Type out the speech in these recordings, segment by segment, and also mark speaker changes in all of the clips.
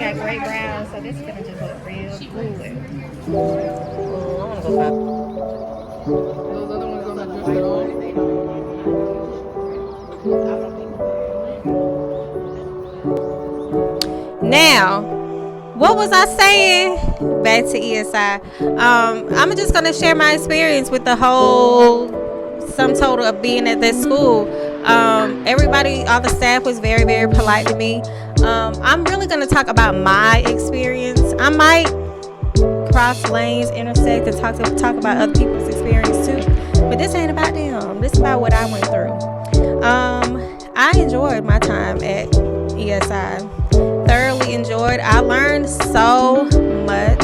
Speaker 1: got great brows, so this is gonna just look real good.
Speaker 2: I wanna go find.
Speaker 3: Those other ones don't have drip at all.
Speaker 2: Now, what was I saying? Back to ESI. I'm just gonna share my experience with the whole sum total of being at this school. Everybody, all the staff was very, very polite to me. I'm really gonna talk about my experience. I might cross lanes, intersect, and talk about other people's experience too. But this ain't about them. This is about what I went through. I enjoyed my time at ESI. Thoroughly enjoyed. I learned so much.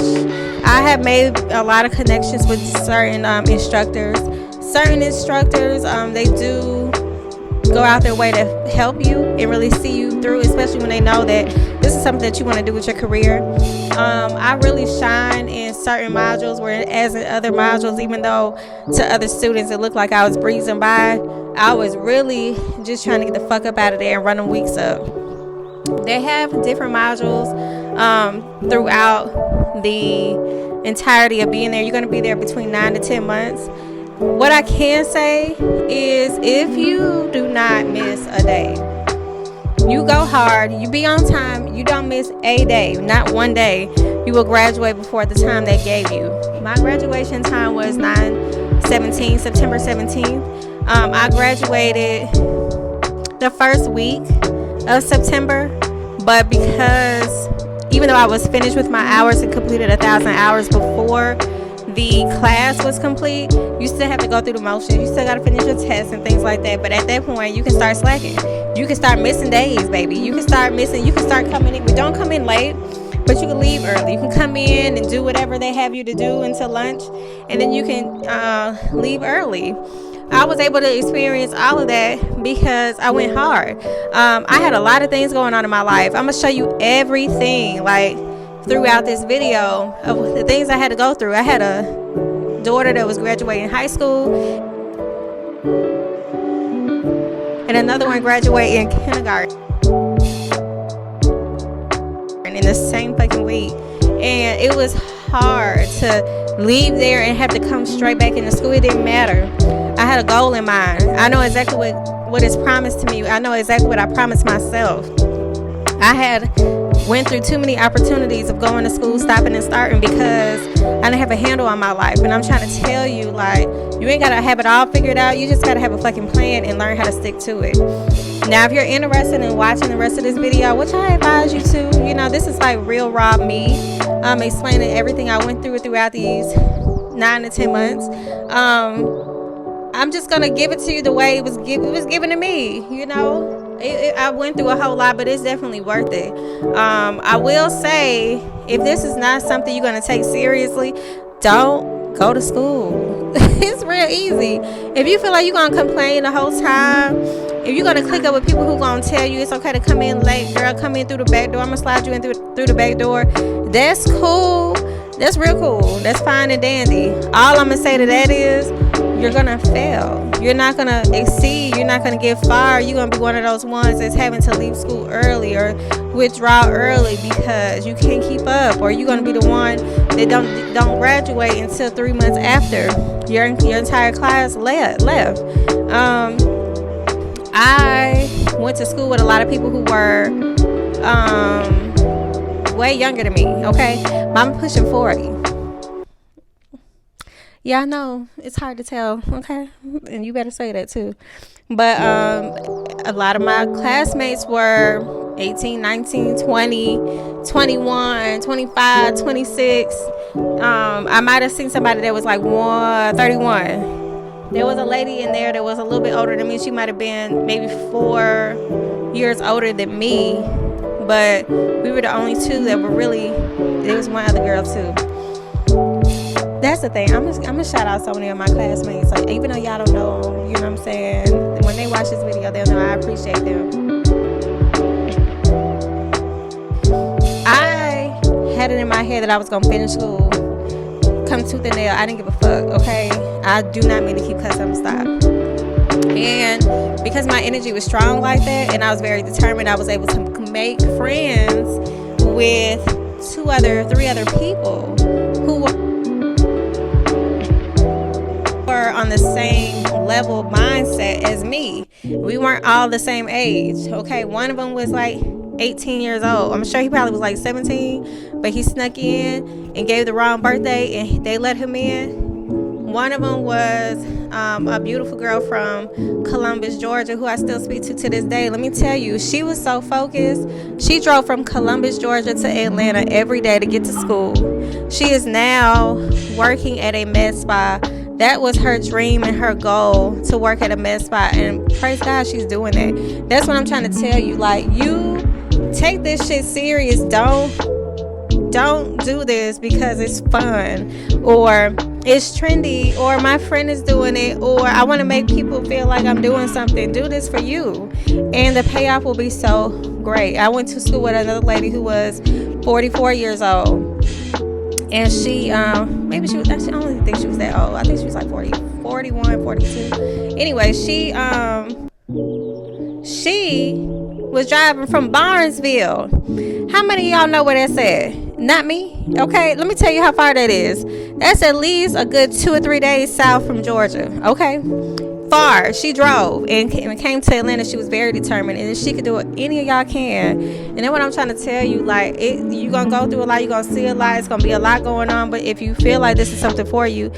Speaker 2: I have made a lot of connections with certain instructors. Certain instructors, they do go out their way to help you and really see you through, especially when they know that this is something that you want to do with your career. I really shine in certain modules, whereas in other modules, even though to other students it looked like I was breezing by, I was really just trying to get the fuck up out of there and run them weeks up. They have different modules throughout the entirety of being there. You're going to be there between 9 to 10 months. What I can say is if you do not miss a day, you go hard, you be on time, you don't miss a day, not one day, you will graduate before the time they gave you. My graduation time was September 17th. I graduated the first week of September, but because even though I was finished with my hours and completed 1,000 hours before the class was complete, you still have to go through the motions. You still got to finish your tests and things like that. But at that point, you can start slacking. You can start missing days, baby. You can start coming in, but don't come in late, but you can leave early. You can come in and do whatever they have you to do until lunch, and then you can leave early. I was able to experience all of that because I went hard. I had a lot of things going on in my life. I'm going to show you everything, like, throughout this video of the things I had to go through. I had a daughter that was graduating high school and another one graduating kindergarten in the same fucking week, and it was hard to leave there and have to come straight back into school. It didn't matter. I had a goal in mind. I know exactly what is promised to me. I know exactly what I promised myself. I had went through too many opportunities of going to school, stopping and starting because I didn't have a handle on my life. And I'm trying to tell you, like, you ain't got to have it all figured out. You just got to have a fucking plan and learn how to stick to it. Now, if you're interested in watching the rest of this video, which I advise you to, this is like real raw me, explaining everything I went through throughout these 9 to 10 months. I'm just going to give it to you the way it was given to me, I went through a whole lot, but it's definitely worth it. I will say, if this is not something you're going to take seriously, don't go to school. It's real easy. If you feel like you're going to complain the whole time, if you're going to click up with people who are going to tell you it's okay to come in late, girl, come in through the back door, I'm going to slide you in through the back door, that's cool. That's real cool. That's fine and dandy. All I'm going to say to that is, you're going to fail. You're not going to exceed. You're not going to get fired. You're going to be one of those ones that's having to leave school early or withdraw early because you can't keep up, or you're going to be the one that don't graduate until 3 months after your entire class left. I went to school with a lot of people who were way younger than me, okay? I'm pushing 40. Yeah, I know it's hard to tell, okay? And you better say that too. But a lot of my classmates were 18, 19, 20, 21, 25, 26. I might have seen somebody that was like 31. There was a lady in there that was a little bit older than me. She might have been maybe 4 years older than me. But we were the only two that were really, there was one other girl too. That's the thing. I'm gonna shout out so many of my classmates. Like, even though y'all don't know them, you know what I'm saying? When they watch this video, they'll know I appreciate them. I had it in my head that I was gonna finish school, come tooth and nail. I didn't give a fuck, okay? I do not mean to keep cussing. I'm gonna stop. And because my energy was strong like that, and I was very determined, I was able to make friends with three other people who were on the same level mindset as me. We weren't all the same age. Okay, one of them was like 18 years old. I'm sure he probably was like 17, but he snuck in and gave the wrong birthday and they let him in. One of them was a beautiful girl from Columbus, Georgia, who I still speak to this day. Let me tell you, she was so focused. She drove from Columbus, Georgia to Atlanta every day to get to school. She is now working at a med spa. That was her dream and her goal, to work at a med spa, and praise God she's doing that. That's what I'm trying to tell you. Like, you take this shit serious. Don't do this because it's fun or it's trendy or my friend is doing it or I want to make people feel like I'm doing something. Do this for you and the payoff will be so great. I went to school with another lady who was 44 years old, and she maybe she was, actually I don't even think she was that old. I think she was like 40, 41, 42. Anyway, she was driving from Barnesville. How many of y'all know where that's at? Not me. Okay, let me tell you how far that is. That's at least a good 2 or 3 days south from Georgia. Okay, far. She drove and came to Atlanta. She was very determined, and if she could do it, any of y'all can. And then what I'm trying to tell you, like, you're gonna go through a lot, you're gonna see a lot, it's gonna be a lot going on, but if you feel like this is something for you,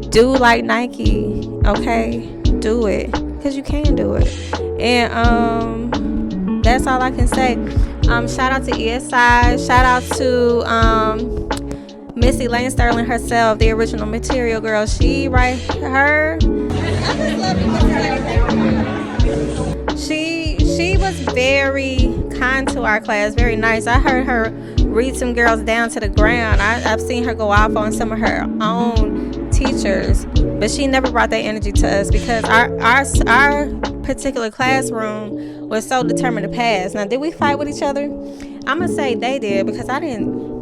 Speaker 2: do like Nike. Okay, do it, because you can do it. And that's all I can say. Shout out to ESI. Shout out to Miss Elaine Sterling herself, the original material girl. She was very kind to our class, very nice. I heard her read some girls down to the ground. I've seen her go off on some of her own teachers, but she never brought that energy to us because our particular classroom was so determined to pass. Now, did we fight with each other? I'm gonna say they did, because I didn't.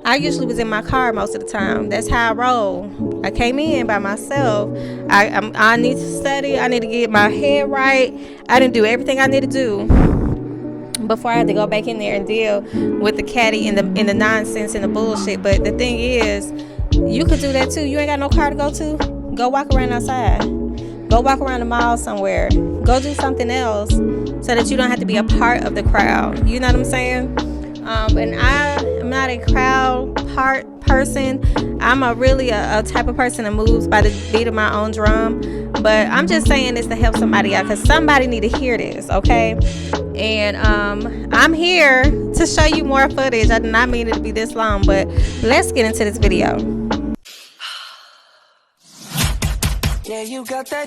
Speaker 2: I usually was in my car most of the time. That's how I roll. I came in by myself. I need to study. I need to get my head right. I didn't do everything I need to do before I had to go back in there and deal with the caddy and the nonsense and the bullshit. But the thing is, you could do that too. You ain't got no car to go to? Go walk around outside. Go walk around the mall somewhere. Go do something else so that you don't have to be a part of the crowd. You know what I'm saying? And I am not a crowd person. I'm really a type of person that moves by the beat of my own drum. But I'm just saying this to help somebody out, because somebody need to hear this, okay? And I'm here to show you more footage. I did not mean it to be this long, but let's get into this video. Yeah, you got that